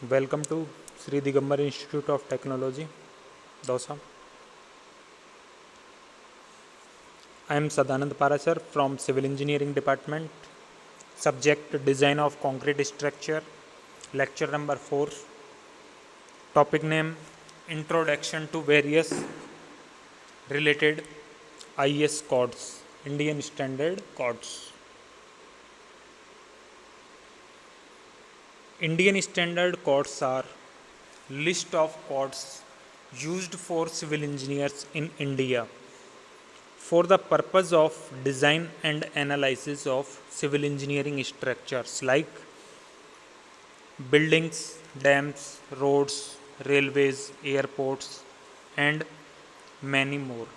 Welcome to Sri Digambar Institute of Technology, Dausa. I am Sadanand Parasar from Civil Engineering Department. Subject Design of Concrete Structure. Lecture number 4. Topic name Introduction to various related IS codes, Indian Standard Codes. Indian Standard Codes are list of codes used for civil engineers in India for the purpose of design and analysis of civil engineering structures like buildings, dams, roads, railways, airports, and many more.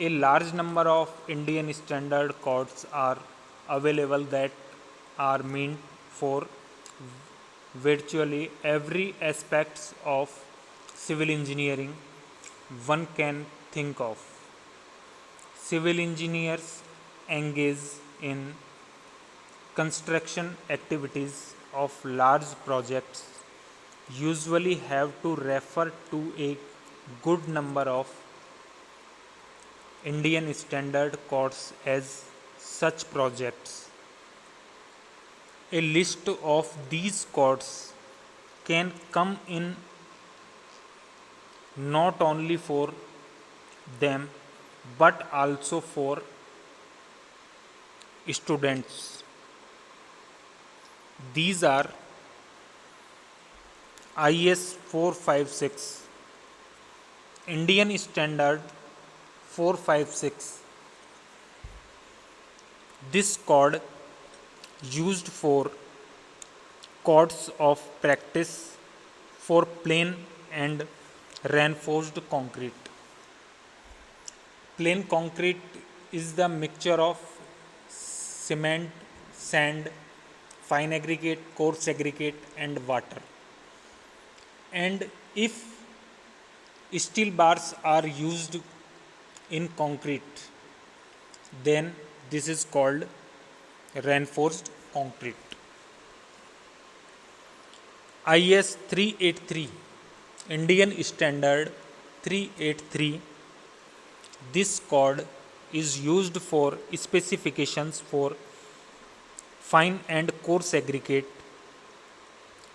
A large number of Indian standard codes are available that are meant for virtually every aspects of civil engineering one can think of. Civil engineers engage in construction activities of large projects usually have to refer to a good number of Indian standard codes as such projects. A list of these codes can come in not only for them but also for students. These are IS 456, Indian Standard 456. This code used for codes of practice for plain and reinforced concrete. Plain concrete is the mixture of cement, sand, fine aggregate, coarse aggregate, and water. And if steel bars are used in concrete, then this is called reinforced concrete. IS 383, Indian Standard 383. This code is used for specifications for fine and coarse aggregate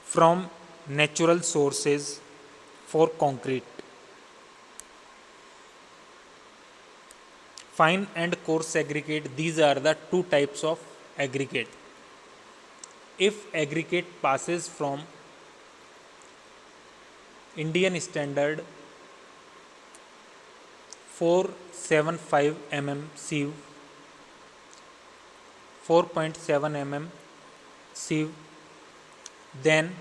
from natural sources for concrete. Fine and coarse aggregate, these are the two types of aggregate. If aggregate passes from Indian Standard 475 mm sieve, 4.7 mm sieve, then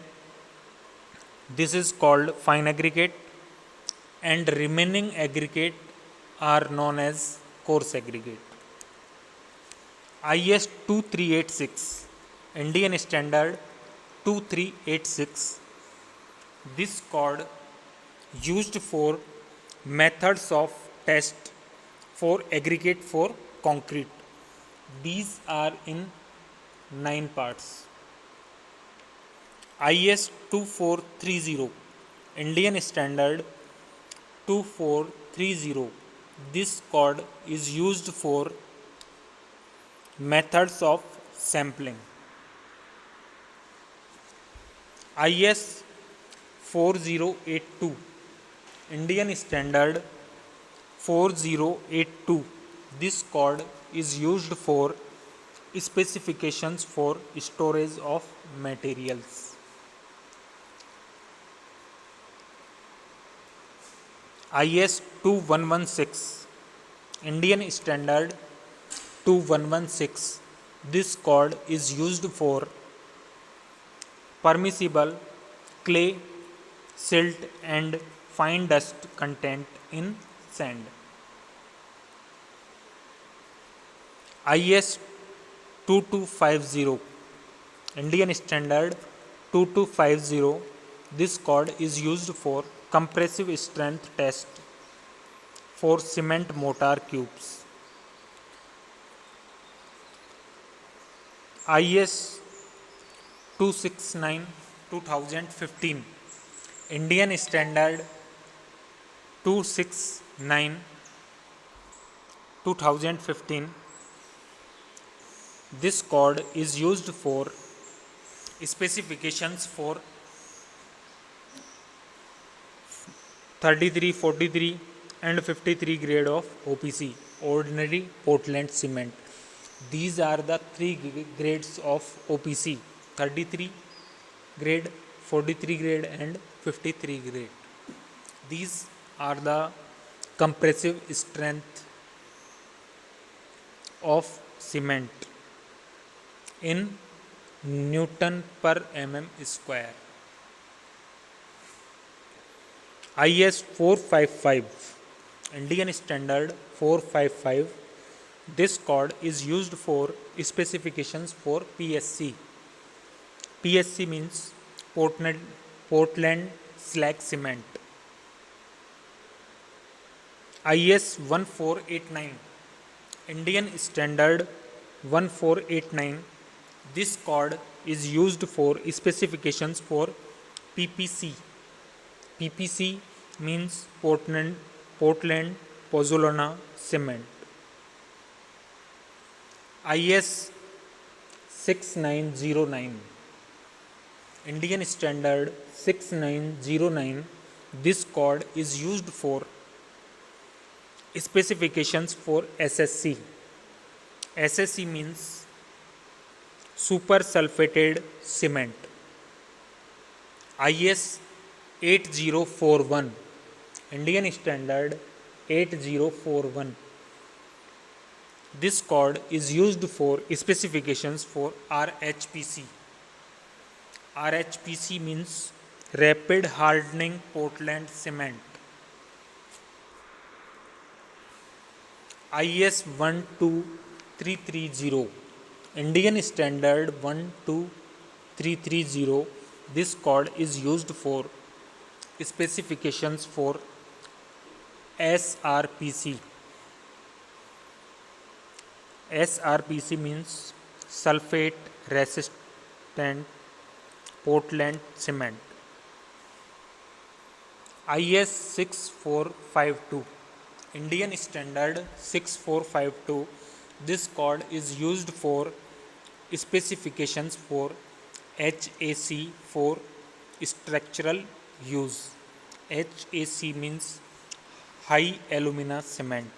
this is called fine aggregate and remaining aggregate are known as coarse aggregate. IS 2386, Indian Standard 2386. This code used for methods of test for aggregate for concrete. These are in 9 parts. IS 2430, Indian Standard 2430. This code is used for methods of sampling. IS 4082, Indian Standard 4082. This code is used for specifications for storage of materials. IS 2116, Indian Standard 2116. This code is used for permissible clay, silt and fine dust content in sand. IS 2250, Indian Standard 2250. This code is used for compressive strength test for cement mortar cubes. IS 269, 2015. Indian Standard 269 2015. This code is used for specifications for 33, 43 and 53 grade of OPC, ordinary Portland cement. These are the three grades of OPC: 33 grade, 43 grade and 53 grade. These are the compressive strength of cement in Newton per mm square. IS 455, Indian Standard 455. This code is used for specifications for PSC. PSC means Portland Slag Cement. IS 1489, Indian Standard 1489. This code is used for specifications for PPC. PPC means Portland Pozzolana Cement. IS 6909, Indian Standard 6909. This code is used for specifications for SSC. SSC means super sulfated cement. IS 8041, Indian Standard 8041. This code is used for specifications for RHPC. RHPC means rapid hardening Portland cement. IS 12330, Indian Standard 12330. This code is used for specifications for SRPC. SRPC means sulfate resistant Portland cement. IS 6452, Indian Standard 6452. This code is used for specifications for HAC for structural use. HAC means high alumina cement.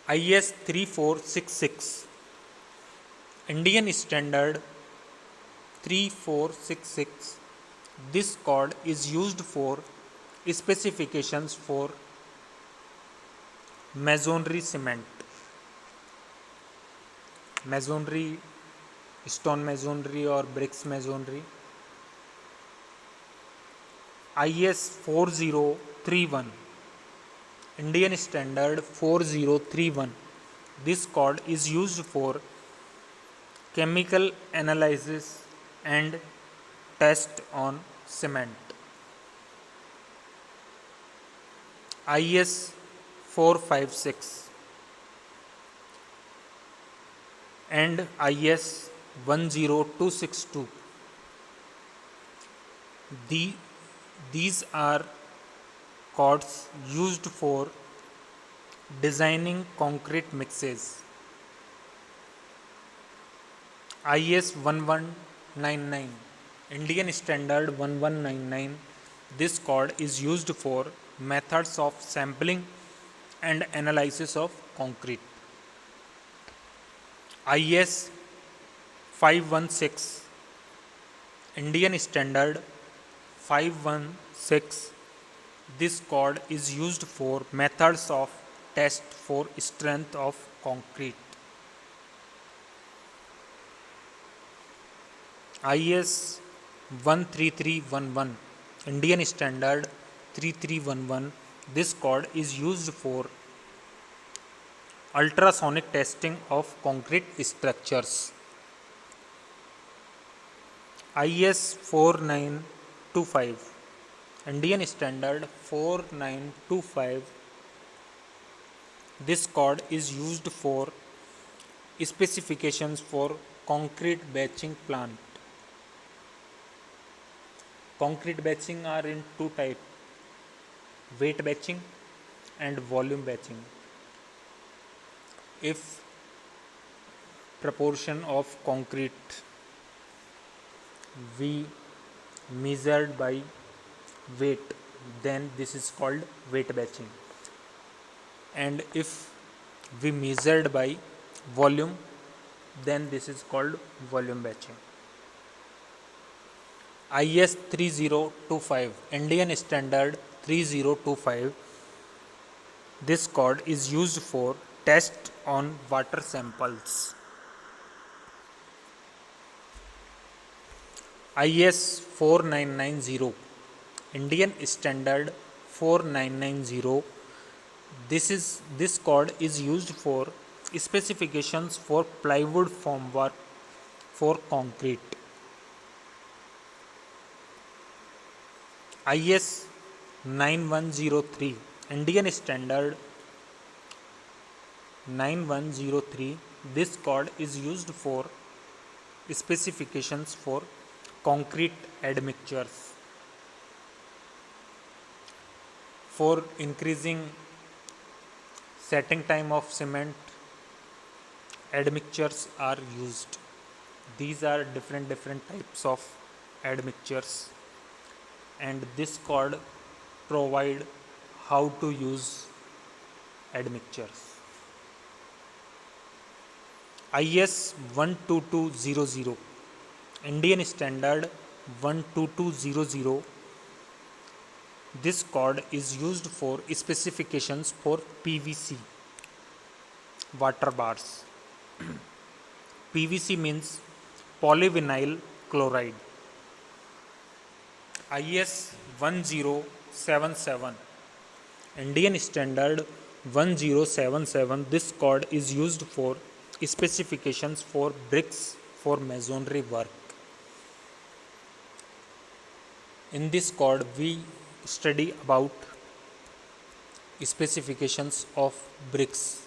IS 3466, Indian Standard 3466. This code is used for specifications for masonry cement. Masonry, stone masonry or bricks masonry. IS 4031, Indian Standard 4031. This code is used for chemical analysis and test on cement. IS 456 and IS 10262. These are codes used for designing concrete mixes. IS 1199, Indian Standard 1199. This code is used for methods of sampling and analysis of concrete. IS 516, Indian Standard 516. This code is used for methods of test for strength of concrete. IS 13311, Indian Standard 3311. This code is used for ultrasonic testing of concrete structures. IS 4925, Indian Standard 4925. This code is used for specifications for concrete batching plant. Concrete batching are in two types: weight batching and volume batching. If proportion of concrete we measured by weight, then this is called weight batching, and if we measured by volume, then this is called volume batching. IS 3025, Indian Standard 3025, this code is used for test on water samples. IS 4990, Indian Standard 4990, this code is used for specifications for plywood formwork for concrete. IS 9103, Indian Standard 9103, this code is used for specifications for concrete admixtures. For increasing setting time of cement, admixtures are used. These are different types of admixtures, and this code provide how to use admixtures. IS 12200, Indian Standard 12200, this code is used for specifications for PVC water bars. PVC means polyvinyl chloride. IS 1077, Indian Standard 1077, this code is used for specifications for bricks for masonry work. In this code we study about specifications of bricks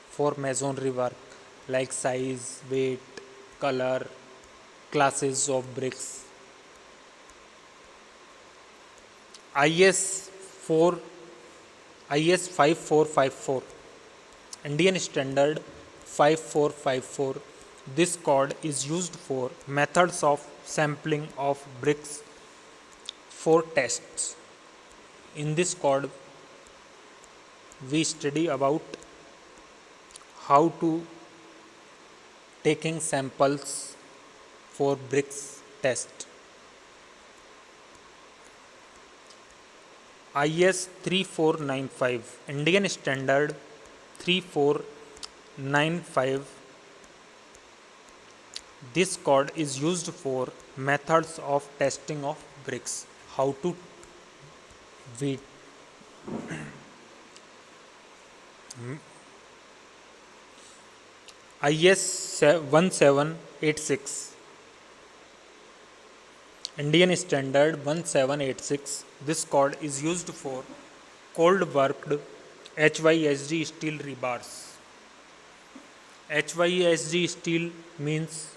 for masonry work, like size, weight, color, classes of bricks. IS 5454, Indian Standard 5454, this code is used for methods of sampling of bricks for tests. In this code we study about how to taking samples for bricks test. IS 3495, Indian Standard 3495, this code is used for methods of testing of bricks. How to we IS 1786, Indian Standard 1786, this code is used for cold worked HYSD steel rebars. HYSD steel means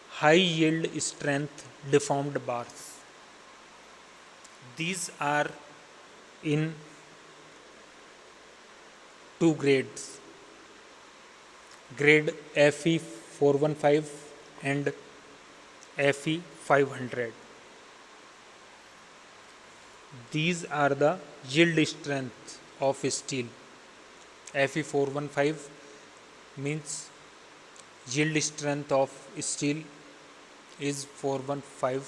high yield strength deformed bars. These are in two grades, grade FE 415 and FE 500. These are the yield strength of steel. FE 415 means yield strength of steel is 415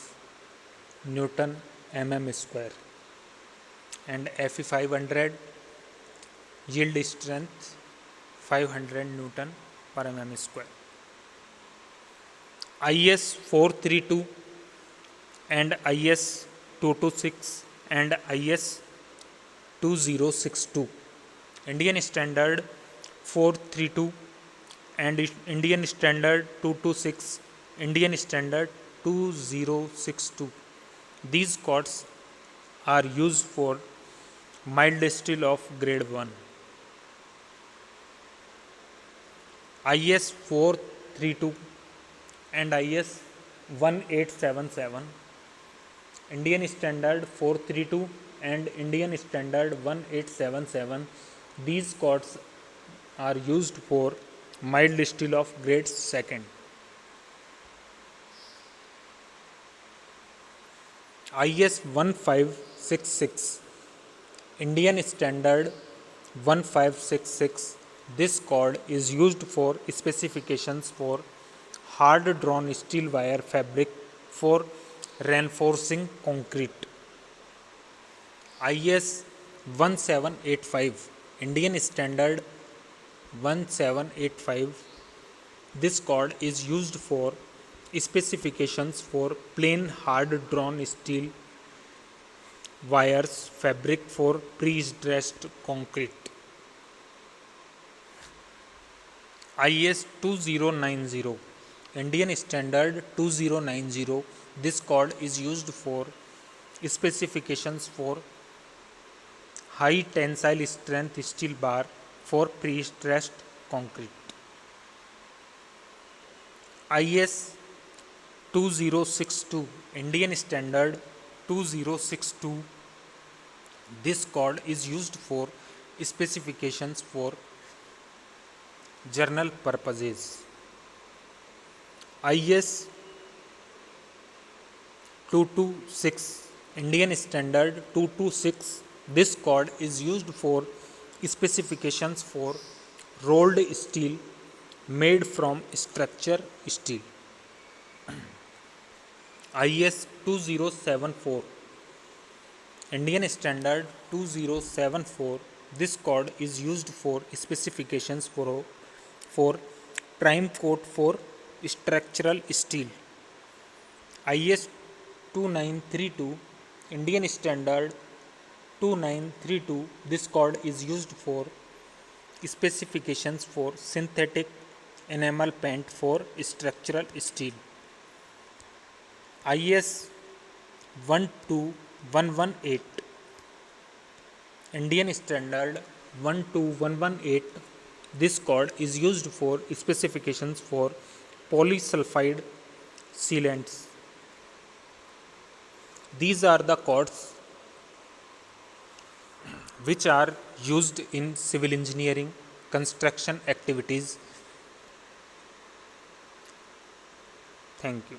Newton mm square, and FE 500 yield strength 500 Newton per mm square. IS 432 and IS 226 and IS 2062, Indian Standard 432 and Indian Standard 226, Indian Standard 2062. These codes are used for mild steel of grade 1. IS 432 and IS 1877. Indian Standard 432 and Indian Standard 1877. These codes are used for mild steel of grade 2nd. IS 1566, Indian Standard 1566. This code is used for specifications for hard drawn steel wire fabric for reinforcing concrete. IS 1785, Indian Standard 1785. This code is used for specifications for plain hard drawn steel wires fabric for pre-stressed concrete. IS 2090, Indian Standard 2090. This code is used for specifications for high tensile strength steel bar for pre-stressed concrete. IS 2062, Indian Standard 2062. This code is used for specifications for journal purposes. IS 226, Indian Standard 226. This code is used for specifications for rolled steel made from structure steel. IS 2074, Indian Standard 2074. This code is used for specifications for prime coat for structural steel. IS 2932, Indian Standard 2932. This code is used for specifications for synthetic enamel paint for structural steel. IS 12118, Indian Standard 12118. This code is used for specifications for polysulfide sealants. These are the codes which are used in civil engineering construction activities. Thank you.